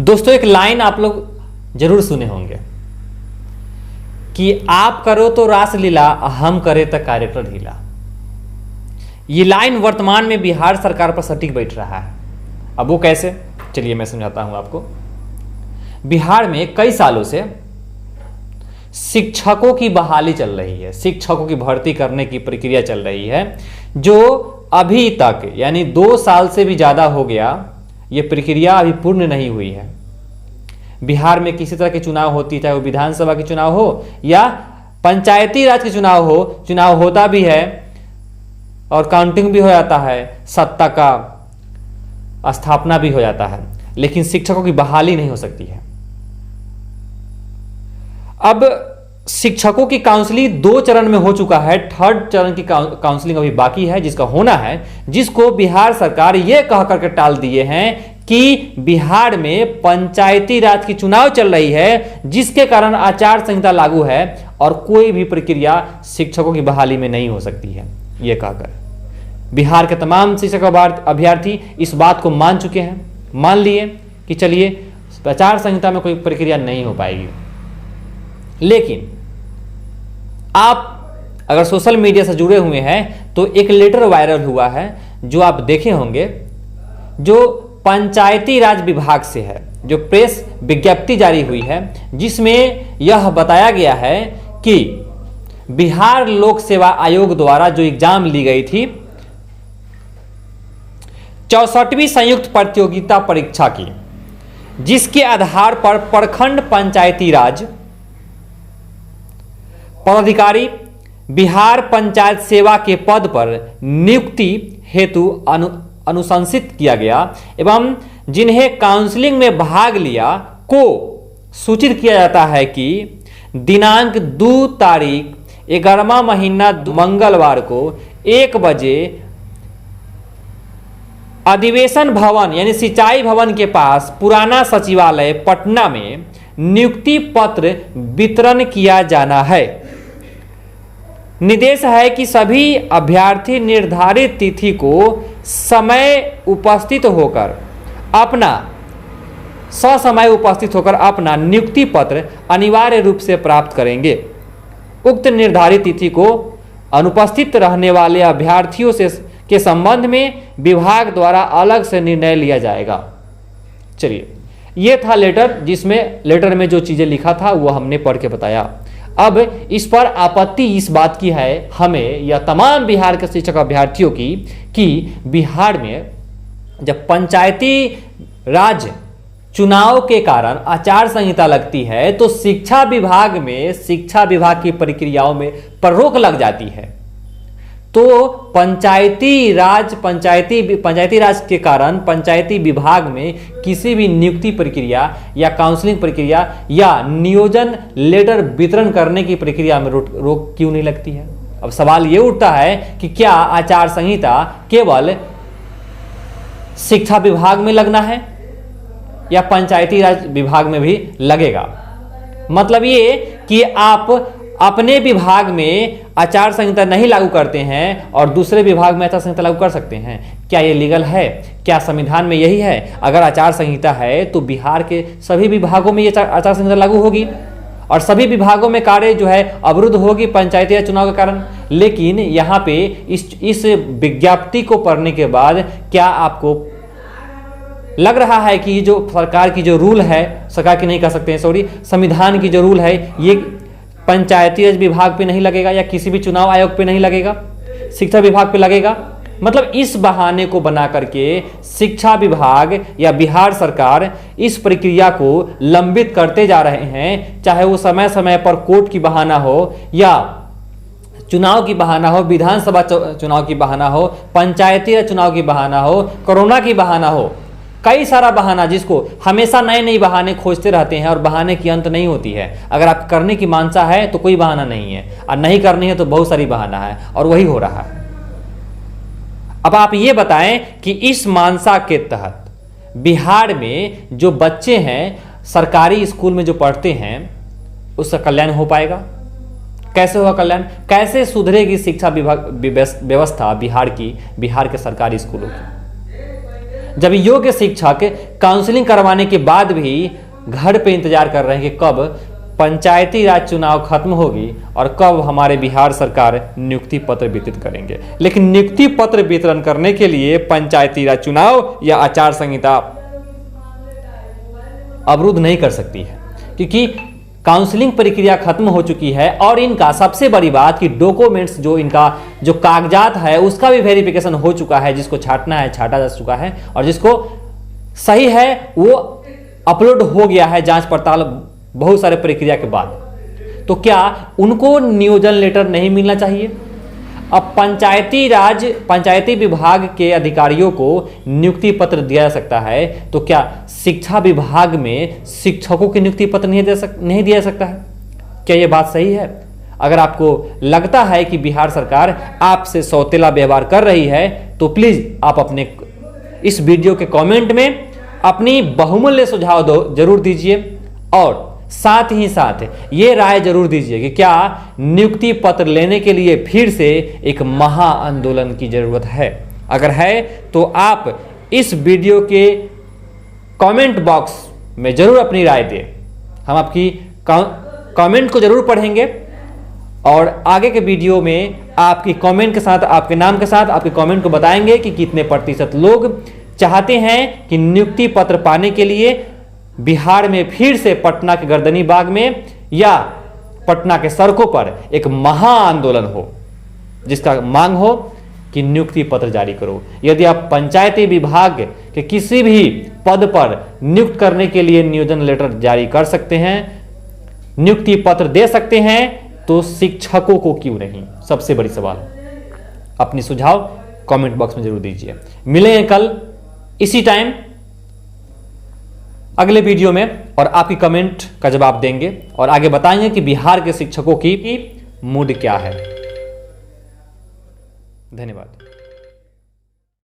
दोस्तों, एक लाइन आप लोग जरूर सुने होंगे कि आप करो तो रासलीला, हम करे तो कार्यक्रम ढीला। ये लाइन वर्तमान में बिहार सरकार पर सटीक बैठ रहा है। अब वो कैसे, चलिए मैं समझाता हूं आपको। बिहार में कई सालों से शिक्षकों की बहाली चल रही है, शिक्षकों की भर्ती करने की प्रक्रिया चल रही है, जो अभी तक यानी 2 साल से भी ज्यादा हो गया, ये प्रक्रिया अभी पूर्ण नहीं हुई है। बिहार में किसी तरह के चुनाव होती है, चाहे वो विधानसभा के चुनाव हो या पंचायती राज के चुनाव हो, चुनाव होता भी है और काउंटिंग भी हो जाता है, सत्ता का स्थापना भी हो जाता है, लेकिन शिक्षकों की बहाली नहीं हो सकती है। अब शिक्षकों की काउंसलिंग 2 चरण में हो चुका है, 3rd चरण की काउंसलिंग अभी बाकी है, जिसका होना है, जिसको बिहार सरकार यह कह करके टाल दिए हैं कि बिहार में पंचायती राज की चुनाव चल रही है, जिसके कारण आचार संहिता लागू है और कोई भी प्रक्रिया शिक्षकों की बहाली में नहीं हो सकती है। यह कहकर बिहार के तमाम शिक्षक अभ्यर्थी इस बात को मान चुके हैं, मान लिए कि चलिए आचार संहिता में कोई प्रक्रिया नहीं हो पाएगी। लेकिन आप अगर सोशल मीडिया से जुड़े हुए हैं तो एक लेटर वायरल हुआ है, जो आप देखे होंगे, जो पंचायती राज विभाग से है, जो प्रेस विज्ञप्ति जारी हुई है, जिसमें यह बताया गया है कि बिहार लोक सेवा आयोग द्वारा जो एग्जाम ली गई थी 64वीं संयुक्त प्रतियोगिता परीक्षा की, जिसके आधार पर प्रखंड पंचायती राज पदाधिकारी बिहार पंचायत सेवा के पद पर नियुक्ति हेतु अनुशंसित किया गया एवं जिन्हें काउंसलिंग में भाग लिया को सूचित किया जाता है कि दिनांक 2 तारीख 11वां महीना मंगलवार को 1 बजे अधिवेशन भवन यानी सिंचाई भवन के पास पुराना सचिवालय पटना में नियुक्ति पत्र वितरण किया जाना है। निर्देश है कि सभी अभ्यर्थी निर्धारित तिथि को समय उपस्थित होकर अपना नियुक्ति पत्र अनिवार्य रूप से प्राप्त करेंगे। उक्त निर्धारित तिथि को अनुपस्थित रहने वाले अभ्यर्थियों के संबंध में विभाग द्वारा अलग से निर्णय लिया जाएगा। चलिए, यह था लेटर, जिसमें लेटर में जो चीजें लिखा था वो हमने पढ़ के बताया। अब इस पर आपत्ति इस बात की है हमें या तमाम बिहार के शिक्षक अभ्यर्थियों की कि बिहार में जब पंचायती राज चुनाव के कारण आचार संहिता लगती है तो शिक्षा विभाग की प्रक्रियाओं में पर रोक लग जाती है। तो पंचायती राज के कारण पंचायती विभाग में किसी भी नियुक्ति प्रक्रिया या काउंसलिंग प्रक्रिया या नियोजन लेटर वितरण करने की प्रक्रिया में रोक क्यों नहीं लगती है। अब सवाल यह उठता है कि क्या आचार संहिता केवल शिक्षा विभाग में लगना है या पंचायती राज विभाग में भी लगेगा। मतलब ये कि आप अपने विभाग में आचार संहिता नहीं लागू करते हैं और दूसरे विभाग में आचार संहिता लागू कर सकते हैं। क्या ये लीगल है? क्या संविधान में यही है? अगर आचार संहिता है तो बिहार के सभी विभागों में ये आचार संहिता लागू होगी और सभी विभागों में कार्य जो है अवरुद्ध होगी पंचायती राज चुनाव के कारण। लेकिन यहाँ पे इस विज्ञप्ति को पढ़ने के बाद क्या आपको लग रहा है कि जो सरकार की जो रूल है, सरकार की नहीं कह सकते हैं, सॉरी, संविधान की जो रूल है ये पंचायती राज विभाग पे नहीं लगेगा या किसी भी चुनाव आयोग पे नहीं लगेगा, शिक्षा विभाग पे लगेगा? मतलब इस बहाने को बना करके शिक्षा विभाग या बिहार सरकार इस प्रक्रिया को लंबित करते जा रहे हैं, चाहे वो समय समय पर कोर्ट की बहाना हो या चुनाव की बहाना हो, विधानसभा चुनाव की बहाना हो, पंचायती राज चुनाव की बहाना हो, कोरोना की बहाना हो, कई सारा बहाना, जिसको हमेशा नए नए बहाने खोजते रहते हैं और बहाने की अंत नहीं होती है। अगर आप करने की मानसा है तो कोई बहाना नहीं है और नहीं करनी है तो बहुत सारी बहाना है और वही हो रहा है। अब आप ये बताएं कि इस मानसा के तहत बिहार में जो बच्चे हैं सरकारी स्कूल में जो पढ़ते हैं उसका कल्याण हो पाएगा? कैसे होगा कल्याण? कैसे सुधरेगी शिक्षा व्यवस्था बिहार के सरकारी स्कूलों की, जब योग्य शिक्षक काउंसलिंग करवाने के बाद भी घर पे इंतजार कर रहे हैं कि कब पंचायती राज चुनाव खत्म होगी और कब हमारे बिहार सरकार नियुक्ति पत्र वितरित करेंगे। लेकिन नियुक्ति पत्र वितरण करने के लिए पंचायती राज चुनाव या आचार संहिता अवरुद्ध नहीं कर सकती है, क्योंकि काउंसलिंग प्रक्रिया खत्म हो चुकी है और इनका सबसे बड़ी बात कि डॉक्यूमेंट्स जो कागजात है उसका भी वेरिफिकेशन हो चुका है। जिसको छांटना है छांटा जा चुका है और जिसको सही है वो अपलोड हो गया है जांच पड़ताल बहुत सारे प्रक्रिया के बाद। तो क्या उनको नियोजन लेटर नहीं मिलना चाहिए? अब पंचायती विभाग के अधिकारियों को नियुक्ति पत्र दिया जा सकता है, तो क्या शिक्षा विभाग में शिक्षकों की नियुक्ति पत्र नहीं दिया जा सकता है? क्या यह बात सही है? अगर आपको लगता है कि बिहार सरकार आपसे सौतेला व्यवहार कर रही है तो प्लीज आप अपने इस वीडियो के कमेंट में अपनी बहुमूल्य सुझाव जरूर दीजिए और साथ ही साथ ये राय जरूर दीजिए कि क्या नियुक्ति पत्र लेने के लिए फिर से एक महा आंदोलन की जरूरत है। अगर है तो आप इस वीडियो के कमेंट बॉक्स में जरूर अपनी राय दें। हम आपकी कमेंट को जरूर पढ़ेंगे और आगे के वीडियो में आपकी कमेंट के साथ, आपके नाम के साथ आपके कमेंट को बताएंगे कि कितने प्रतिशत लोग चाहते हैं कि नियुक्ति पत्र पाने के लिए बिहार में फिर से पटना के गर्दनी बाग में या पटना के सड़कों पर एक महा आंदोलन हो, जिसका मांग हो कि नियुक्ति पत्र जारी करो। यदि आप पंचायती विभाग के किसी भी पद पर नियुक्त करने के लिए नियोजन लेटर जारी कर सकते हैं, नियुक्ति पत्र दे सकते हैं, तो शिक्षकों को क्यों नहीं? सबसे बड़ी सवाल। अपनी सुझाव कमेंट बॉक्स में जरूर दीजिए। मिलेंगे कल इसी टाइम अगले वीडियो में और आपकी कमेंट का जवाब देंगे और आगे बताएंगे कि बिहार के शिक्षकों की मूड क्या है। धन्यवाद।